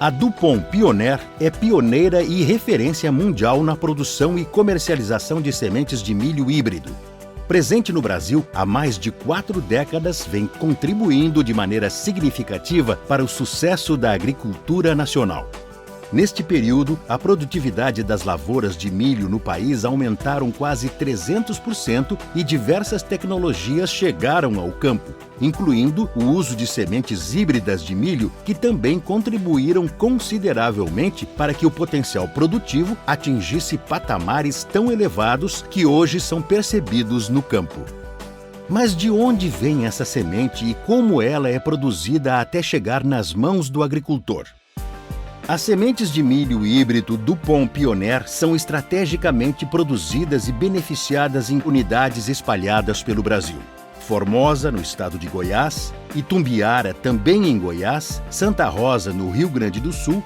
A DuPont Pioneer é pioneira e referência mundial na produção e comercialização de sementes de milho híbrido. Presente no Brasil há mais de 4 décadas, vem contribuindo de maneira significativa para o sucesso da agricultura nacional. Neste período, a produtividade das lavouras de milho no país aumentaram quase 300% e diversas tecnologias chegaram ao campo, incluindo o uso de sementes híbridas de milho, que também contribuíram consideravelmente para que o potencial produtivo atingisse patamares tão elevados que hoje são percebidos no campo. Mas de onde vem essa semente e como ela é produzida até chegar nas mãos do agricultor? As sementes de milho híbrido DuPont Pioneer são estrategicamente produzidas e beneficiadas em unidades espalhadas pelo Brasil. Formosa, no estado de Goiás, Itumbiara, também em Goiás, Santa Rosa, no Rio Grande do Sul,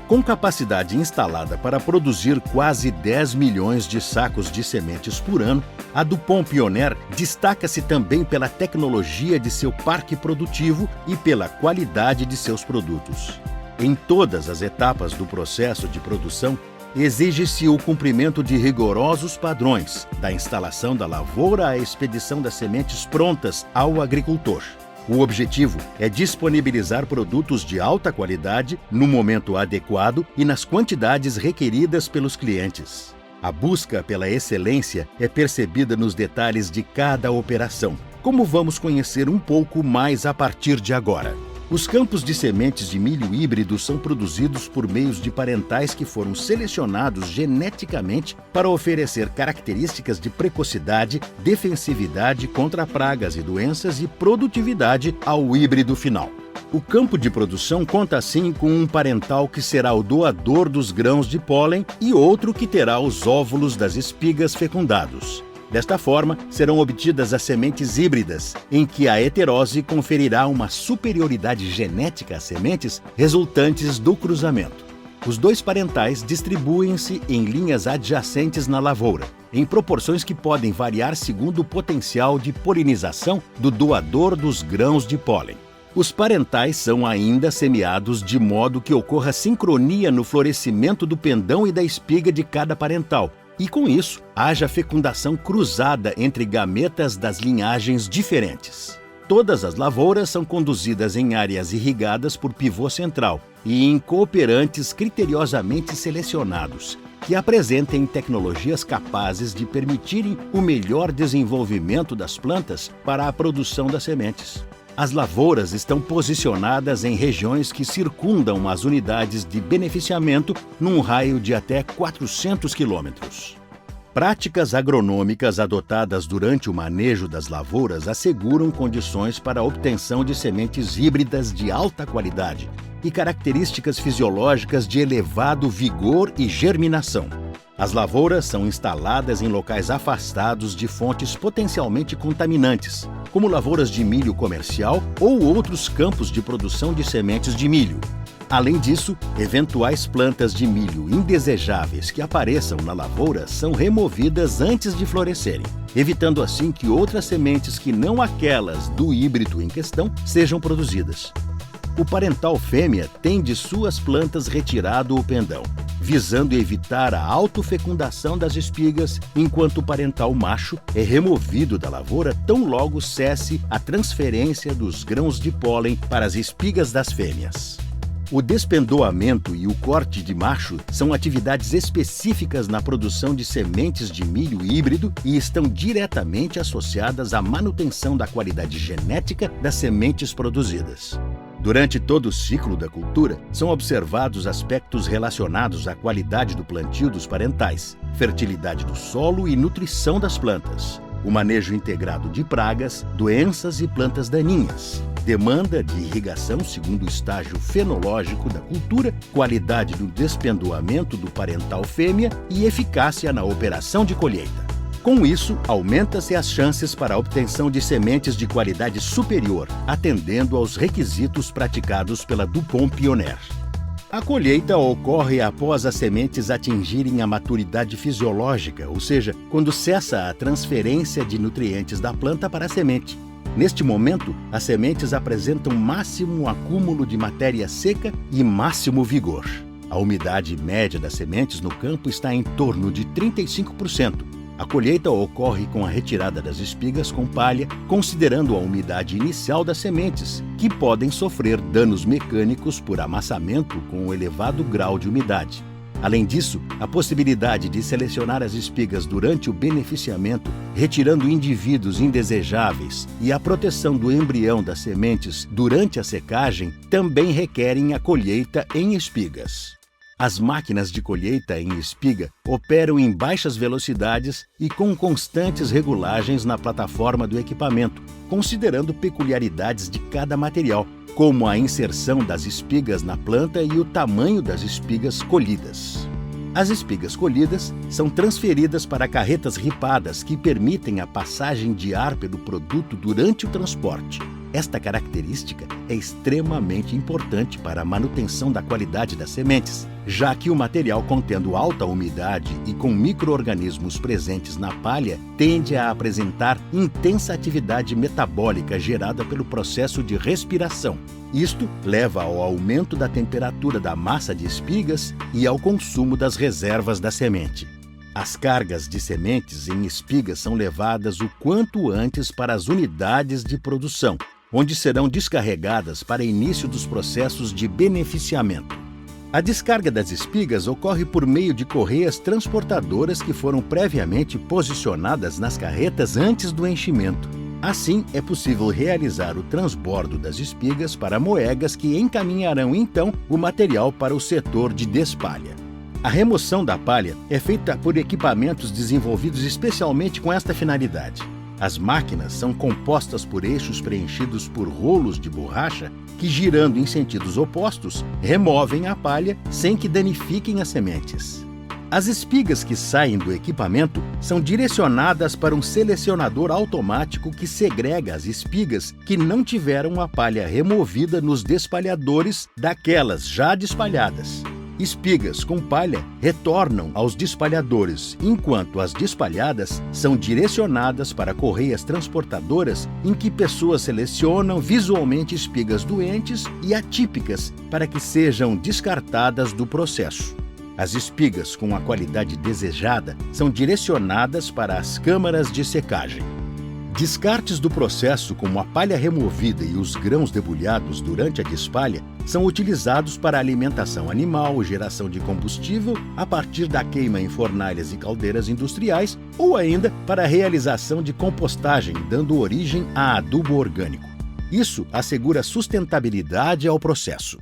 com capacidade instalada para produzir quase 10 milhões de sacos de sementes por ano, a DuPont Pioneer destaca-se também pela tecnologia de seu parque produtivo e pela qualidade de seus produtos. Em todas as etapas do processo de produção, exige-se o cumprimento de rigorosos padrões, da instalação da lavoura à expedição das sementes prontas ao agricultor. O objetivo é disponibilizar produtos de alta qualidade, no momento adequado e nas quantidades requeridas pelos clientes. A busca pela excelência é percebida nos detalhes de cada operação, como vamos conhecer um pouco mais a partir de agora. Os campos de sementes de milho híbrido são produzidos por meios de parentais que foram selecionados geneticamente para oferecer características de precocidade, defensividade contra pragas e doenças e produtividade ao híbrido final. O campo de produção conta assim com um parental que será o doador dos grãos de pólen e outro que terá os óvulos das espigas fecundados. Desta forma, serão obtidas as sementes híbridas, em que a heterose conferirá uma superioridade genética às sementes resultantes do cruzamento. Os dois parentais distribuem-se em linhas adjacentes na lavoura, em proporções que podem variar segundo o potencial de polinização do doador dos grãos de pólen. Os parentais são ainda semeados de modo que ocorra sincronia no florescimento do pendão e da espiga de cada parental, e com isso, haja fecundação cruzada entre gametas das linhagens diferentes. Todas as lavouras são conduzidas em áreas irrigadas por pivô central e em cooperantes criteriosamente selecionados, que apresentem tecnologias capazes de permitirem o melhor desenvolvimento das plantas para a produção das sementes. As lavouras estão posicionadas em regiões que circundam as unidades de beneficiamento num raio de até 400 quilômetros. Práticas agronômicas adotadas durante o manejo das lavouras asseguram condições para a obtenção de sementes híbridas de alta qualidade e características fisiológicas de elevado vigor e germinação. As lavouras são instaladas em locais afastados de fontes potencialmente contaminantes, como lavouras de milho comercial ou outros campos de produção de sementes de milho. Além disso, eventuais plantas de milho indesejáveis que apareçam na lavoura são removidas antes de florescerem, evitando assim que outras sementes que não aquelas do híbrido em questão sejam produzidas. O parental fêmea tem de suas plantas retirado o pendão, visando evitar a autofecundação das espigas, enquanto o parental macho é removido da lavoura tão logo cesse a transferência dos grãos de pólen para as espigas das fêmeas. O despendoamento e o corte de macho são atividades específicas na produção de sementes de milho híbrido e estão diretamente associadas à manutenção da qualidade genética das sementes produzidas. Durante todo o ciclo da cultura, são observados aspectos relacionados à qualidade do plantio dos parentais, fertilidade do solo e nutrição das plantas, o manejo integrado de pragas, doenças e plantas daninhas, demanda de irrigação segundo o estágio fenológico da cultura, qualidade do despendoamento do parental fêmea e eficácia na operação de colheita. Com isso, aumenta-se as chances para a obtenção de sementes de qualidade superior, atendendo aos requisitos praticados pela DuPont Pioneer. A colheita ocorre após as sementes atingirem a maturidade fisiológica, ou seja, quando cessa a transferência de nutrientes da planta para a semente. Neste momento, as sementes apresentam máximo acúmulo de matéria seca e máximo vigor. A umidade média das sementes no campo está em torno de 35%. A colheita ocorre com a retirada das espigas com palha, considerando a umidade inicial das sementes, que podem sofrer danos mecânicos por amassamento com o elevado grau de umidade. Além disso, a possibilidade de selecionar as espigas durante o beneficiamento, retirando indivíduos indesejáveis, e a proteção do embrião das sementes durante a secagem também requerem a colheita em espigas. As máquinas de colheita em espiga operam em baixas velocidades e com constantes regulagens na plataforma do equipamento, considerando peculiaridades de cada material, como a inserção das espigas na planta e o tamanho das espigas colhidas. As espigas colhidas são transferidas para carretas ripadas que permitem a passagem de ar pelo produto durante o transporte. Esta característica é extremamente importante para a manutenção da qualidade das sementes, já que o material contendo alta umidade e com micro-organismos presentes na palha tende a apresentar intensa atividade metabólica gerada pelo processo de respiração. Isto leva ao aumento da temperatura da massa de espigas e ao consumo das reservas da semente. As cargas de sementes em espigas são levadas o quanto antes para as unidades de produção, onde serão descarregadas para início dos processos de beneficiamento. A descarga das espigas ocorre por meio de correias transportadoras que foram previamente posicionadas nas carretas antes do enchimento. Assim, é possível realizar o transbordo das espigas para moegas que encaminharão então o material para o setor de despalha. A remoção da palha é feita por equipamentos desenvolvidos especialmente com esta finalidade. As máquinas são compostas por eixos preenchidos por rolos de borracha que, girando em sentidos opostos, removem a palha sem que danifiquem as sementes. As espigas que saem do equipamento são direcionadas para um selecionador automático que segrega as espigas que não tiveram a palha removida nos despalhadores daquelas já despalhadas. Espigas com palha retornam aos despalhadores, enquanto as despalhadas são direcionadas para correias transportadoras em que pessoas selecionam visualmente espigas doentes e atípicas para que sejam descartadas do processo. As espigas com a qualidade desejada são direcionadas para as câmaras de secagem. Descartes do processo, como a palha removida e os grãos debulhados durante a despalha, são utilizados para alimentação animal, geração de combustível a partir da queima em fornalhas e caldeiras industriais ou ainda para a realização de compostagem, dando origem a adubo orgânico. Isso assegura sustentabilidade ao processo.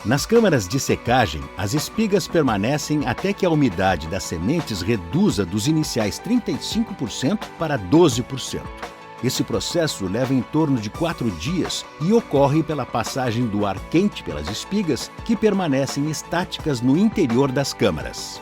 Nas câmaras de secagem, as espigas permanecem até que a umidade das sementes reduza dos iniciais 35% para 12%. Esse processo leva em torno de 4 dias e ocorre pela passagem do ar quente pelas espigas, que permanecem estáticas no interior das câmaras.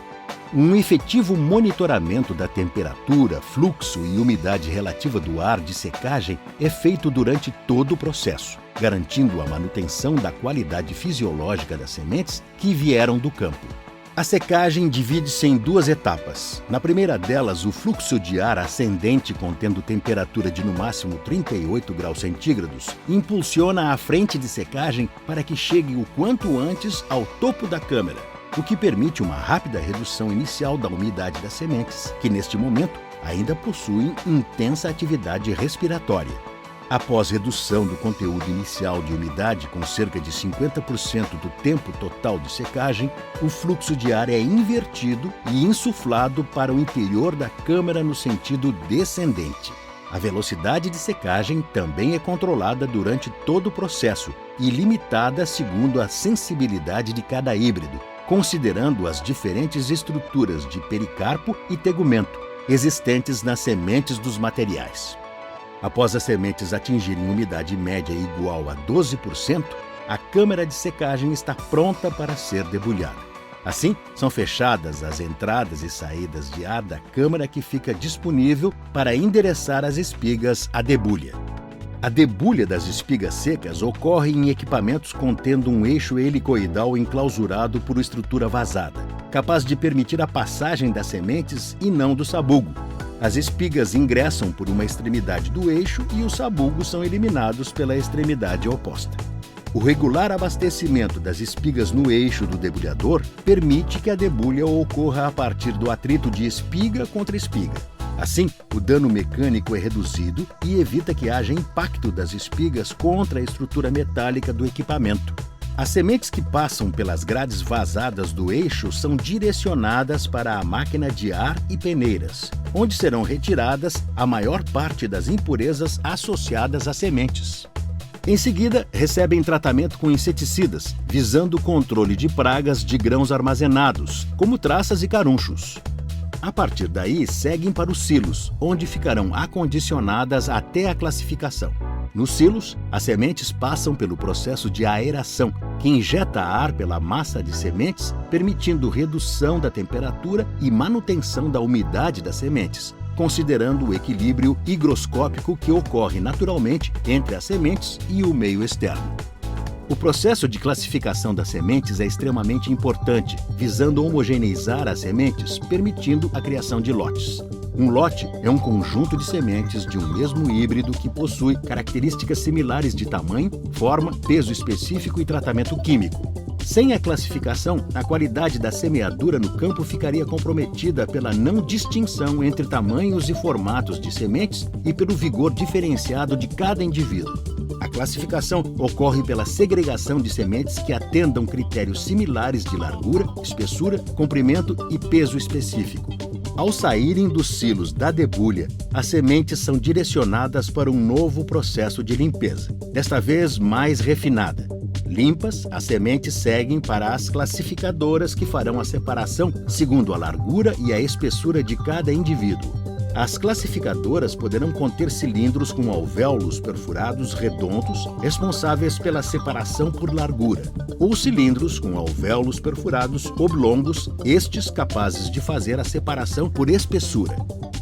Um efetivo monitoramento da temperatura, fluxo e umidade relativa do ar de secagem é feito durante todo o processo, garantindo a manutenção da qualidade fisiológica das sementes que vieram do campo. A secagem divide-se em 2 etapas. Na primeira delas, o fluxo de ar ascendente contendo temperatura de no máximo 38 graus centígrados impulsiona a frente de secagem para que chegue o quanto antes ao topo da câmara, o que permite uma rápida redução inicial da umidade das sementes, que neste momento ainda possuem intensa atividade respiratória. Após redução do conteúdo inicial de umidade com cerca de 50% do tempo total de secagem, o fluxo de ar é invertido e insuflado para o interior da câmara no sentido descendente. A velocidade de secagem também é controlada durante todo o processo e limitada segundo a sensibilidade de cada híbrido, considerando as diferentes estruturas de pericarpo e tegumento existentes nas sementes dos materiais. Após as sementes atingirem umidade média igual a 12%, a câmara de secagem está pronta para ser debulhada. Assim, são fechadas as entradas e saídas de ar da câmara, que fica disponível para endereçar as espigas à debulha. A debulha das espigas secas ocorre em equipamentos contendo um eixo helicoidal enclausurado por estrutura vazada, capaz de permitir a passagem das sementes e não do sabugo. As espigas ingressam por uma extremidade do eixo e os sabugos são eliminados pela extremidade oposta. O regular abastecimento das espigas no eixo do debulhador permite que a debulha ocorra a partir do atrito de espiga contra espiga. Assim, o dano mecânico é reduzido e evita que haja impacto das espigas contra a estrutura metálica do equipamento. As sementes que passam pelas grades vazadas do eixo são direcionadas para a máquina de ar e peneiras, onde serão retiradas a maior parte das impurezas associadas às sementes. Em seguida, recebem tratamento com inseticidas, visando o controle de pragas de grãos armazenados, como traças e carunchos. A partir daí, seguem para os silos, onde ficarão acondicionadas até a classificação. Nos silos, as sementes passam pelo processo de aeração, que injeta ar pela massa de sementes, permitindo redução da temperatura e manutenção da umidade das sementes, considerando o equilíbrio higroscópico que ocorre naturalmente entre as sementes e o meio externo. O processo de classificação das sementes é extremamente importante, visando homogeneizar as sementes, permitindo a criação de lotes. Um lote é um conjunto de sementes de um mesmo híbrido que possui características similares de tamanho, forma, peso específico e tratamento químico. Sem a classificação, a qualidade da semeadura no campo ficaria comprometida pela não distinção entre tamanhos e formatos de sementes e pelo vigor diferenciado de cada indivíduo. A classificação ocorre pela segregação de sementes que atendam critérios similares de largura, espessura, comprimento e peso específico. Ao saírem dos silos da debulha, as sementes são direcionadas para um novo processo de limpeza, desta vez mais refinada. Limpas, as sementes seguem para as classificadoras que farão a separação segundo a largura e a espessura de cada indivíduo. As classificadoras poderão conter cilindros com alvéolos perfurados redondos, responsáveis pela separação por largura, ou cilindros com alvéolos perfurados oblongos, estes capazes de fazer a separação por espessura.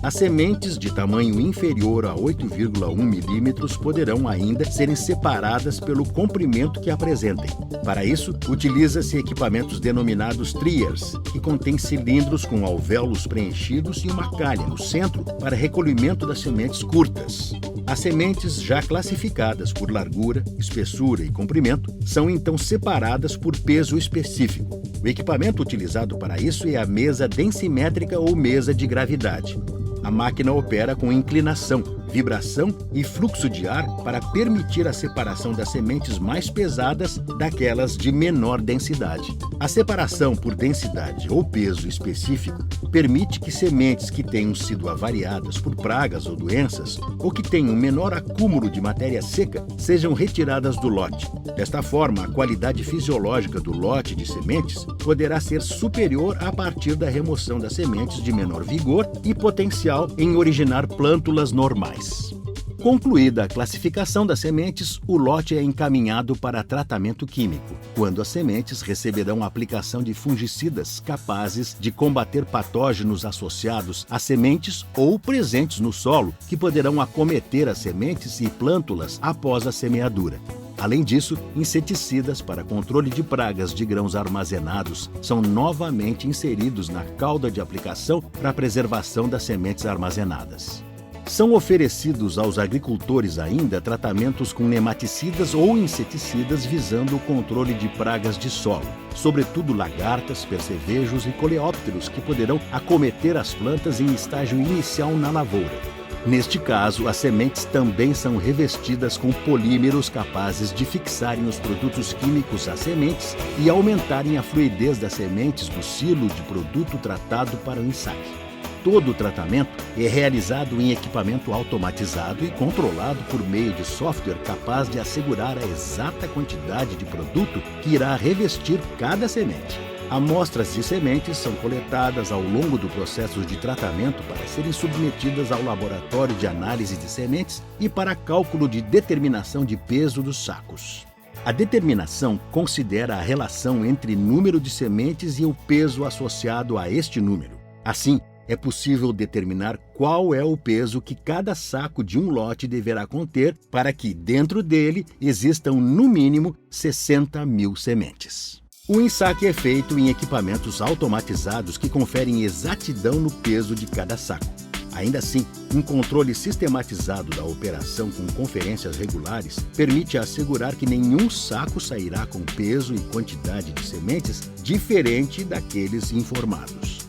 As sementes de tamanho inferior a 8,1 milímetros poderão ainda serem separadas pelo comprimento que apresentem. Para isso, utiliza-se equipamentos denominados triers, que contêm cilindros com alvéolos preenchidos e uma calha no centro para recolhimento das sementes curtas. As sementes já classificadas por largura, espessura e comprimento são então separadas por peso específico. O equipamento utilizado para isso é a mesa densimétrica ou mesa de gravidade. A máquina opera com inclinação, vibração e fluxo de ar para permitir a separação das sementes mais pesadas daquelas de menor densidade. A separação por densidade ou peso específico permite que sementes que tenham sido avariadas por pragas ou doenças ou que tenham menor acúmulo de matéria seca sejam retiradas do lote. Desta forma, a qualidade fisiológica do lote de sementes poderá ser superior a partir da remoção das sementes de menor vigor e potencial em originar plântulas normais. Concluída a classificação das sementes, o lote é encaminhado para tratamento químico, quando as sementes receberão a aplicação de fungicidas capazes de combater patógenos associados às sementes ou presentes no solo, que poderão acometer as sementes e plântulas após a semeadura. Além disso, inseticidas para controle de pragas de grãos armazenados são novamente inseridos na cauda de aplicação para a preservação das sementes armazenadas. São oferecidos aos agricultores ainda tratamentos com nematicidas ou inseticidas visando o controle de pragas de solo, sobretudo lagartas, percevejos e coleópteros que poderão acometer as plantas em estágio inicial na lavoura. Neste caso, as sementes também são revestidas com polímeros capazes de fixarem os produtos químicos às sementes e aumentarem a fluidez das sementes do silo de produto tratado para o ensaque. Todo o tratamento é realizado em equipamento automatizado e controlado por meio de software capaz de assegurar a exata quantidade de produto que irá revestir cada semente. Amostras de sementes são coletadas ao longo do processo de tratamento para serem submetidas ao laboratório de análise de sementes e para cálculo de determinação de peso dos sacos. A determinação considera a relação entre número de sementes e o peso associado a este número. Assim, é possível determinar qual é o peso que cada saco de um lote deverá conter para que, dentro dele, existam no mínimo 60.000 sementes. O ensaque é feito em equipamentos automatizados que conferem exatidão no peso de cada saco. Ainda assim, um controle sistematizado da operação com conferências regulares permite assegurar que nenhum saco sairá com peso e quantidade de sementes diferente daqueles informados.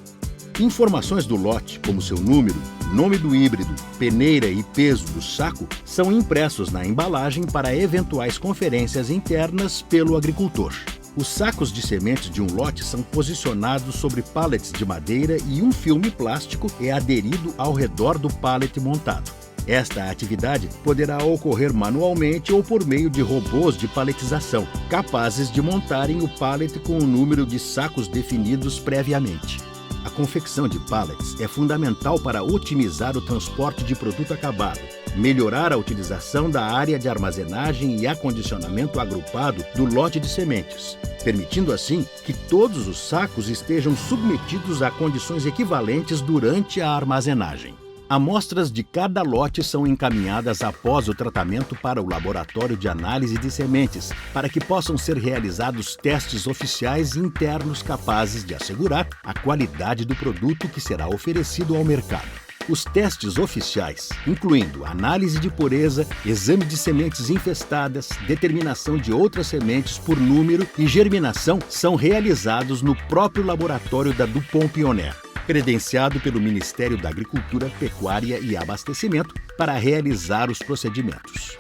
Informações do lote, como seu número, nome do híbrido, peneira e peso do saco, são impressos na embalagem para eventuais conferências internas pelo agricultor. Os sacos de sementes de um lote são posicionados sobre pallets de madeira e um filme plástico é aderido ao redor do pallet montado. Esta atividade poderá ocorrer manualmente ou por meio de robôs de paletização, capazes de montarem o pallet com o número de sacos definidos previamente. A confecção de pallets é fundamental para otimizar o transporte de produto acabado, melhorar a utilização da área de armazenagem e acondicionamento agrupado do lote de sementes, permitindo assim que todos os sacos estejam submetidos a condições equivalentes durante a armazenagem. Amostras de cada lote são encaminhadas após o tratamento para o laboratório de análise de sementes, para que possam ser realizados testes oficiais internos capazes de assegurar a qualidade do produto que será oferecido ao mercado. Os testes oficiais, incluindo análise de pureza, exame de sementes infestadas, determinação de outras sementes por número e germinação, são realizados no próprio laboratório da DuPont Pioneer, credenciado pelo Ministério da Agricultura, Pecuária e Abastecimento para realizar os procedimentos.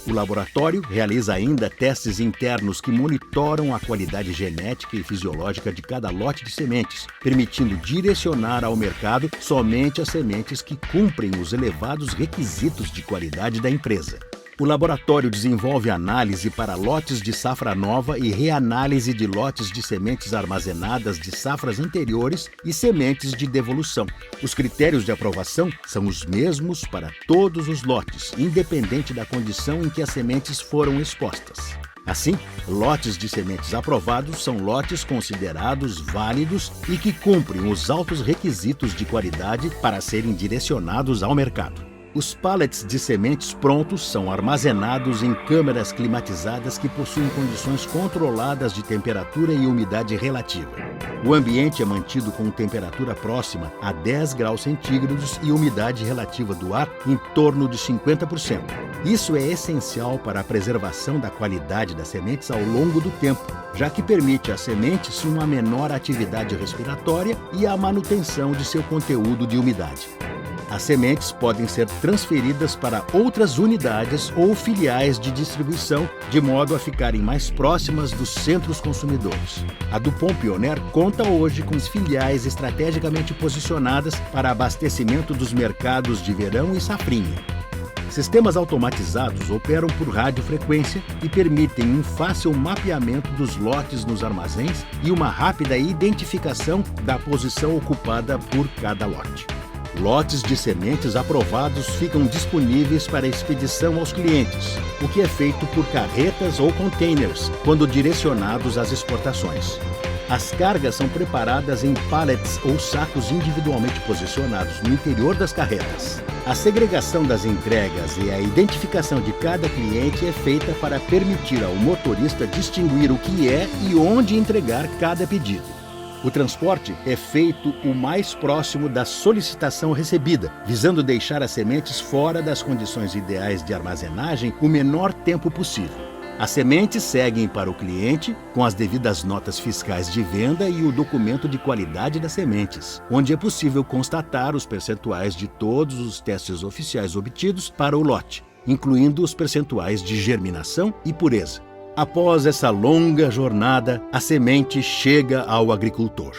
O laboratório realiza ainda testes internos que monitoram a qualidade genética e fisiológica de cada lote de sementes, permitindo direcionar ao mercado somente as sementes que cumprem os elevados requisitos de qualidade da empresa. O laboratório desenvolve análise para lotes de safra nova e reanálise de lotes de sementes armazenadas de safras anteriores e sementes de devolução. Os critérios de aprovação são os mesmos para todos os lotes, independente da condição em que as sementes foram expostas. Assim, lotes de sementes aprovados são lotes considerados válidos e que cumprem os altos requisitos de qualidade para serem direcionados ao mercado. Os pallets de sementes prontos são armazenados em câmaras climatizadas que possuem condições controladas de temperatura e umidade relativa. O ambiente é mantido com temperatura próxima a 10 graus centígrados e umidade relativa do ar em torno de 50%. Isso é essencial para a preservação da qualidade das sementes ao longo do tempo, já que permite às sementes uma menor atividade respiratória e a manutenção de seu conteúdo de umidade. As sementes podem ser transferidas para outras unidades ou filiais de distribuição, de modo a ficarem mais próximas dos centros consumidores. A DuPont Pioneer conta hoje com filiais estrategicamente posicionadas para abastecimento dos mercados de verão e safrinha. Sistemas automatizados operam por radiofrequência e permitem um fácil mapeamento dos lotes nos armazéns e uma rápida identificação da posição ocupada por cada lote. Lotes de sementes aprovados ficam disponíveis para expedição aos clientes, o que é feito por carretas ou containers, quando direcionados às exportações. As cargas são preparadas em pallets ou sacos individualmente posicionados no interior das carretas. A segregação das entregas e a identificação de cada cliente é feita para permitir ao motorista distinguir o que é e onde entregar cada pedido. O transporte é feito o mais próximo da solicitação recebida, visando deixar as sementes fora das condições ideais de armazenagem o menor tempo possível. As sementes seguem para o cliente com as devidas notas fiscais de venda e o documento de qualidade das sementes, onde é possível constatar os percentuais de todos os testes oficiais obtidos para o lote, incluindo os percentuais de germinação e pureza. Após essa longa jornada, a semente chega ao agricultor.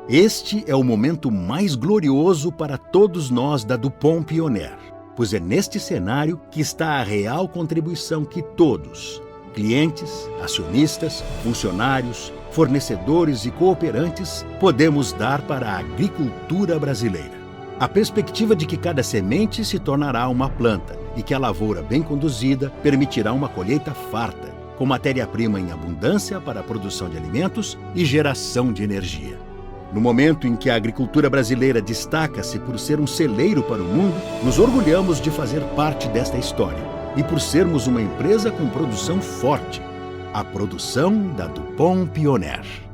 Este é o momento mais glorioso para todos nós da DuPont Pioneer, pois é neste cenário que está a real contribuição que todos, clientes, acionistas, funcionários, fornecedores e cooperantes, podemos dar para a agricultura brasileira. A perspectiva de que cada semente se tornará uma planta e que a lavoura bem conduzida permitirá uma colheita farta, com matéria-prima em abundância para a produção de alimentos e geração de energia. No momento em que a agricultura brasileira destaca-se por ser um celeiro para o mundo, nos orgulhamos de fazer parte desta história e por sermos uma empresa com produção forte, a produção da DuPont Pioneer.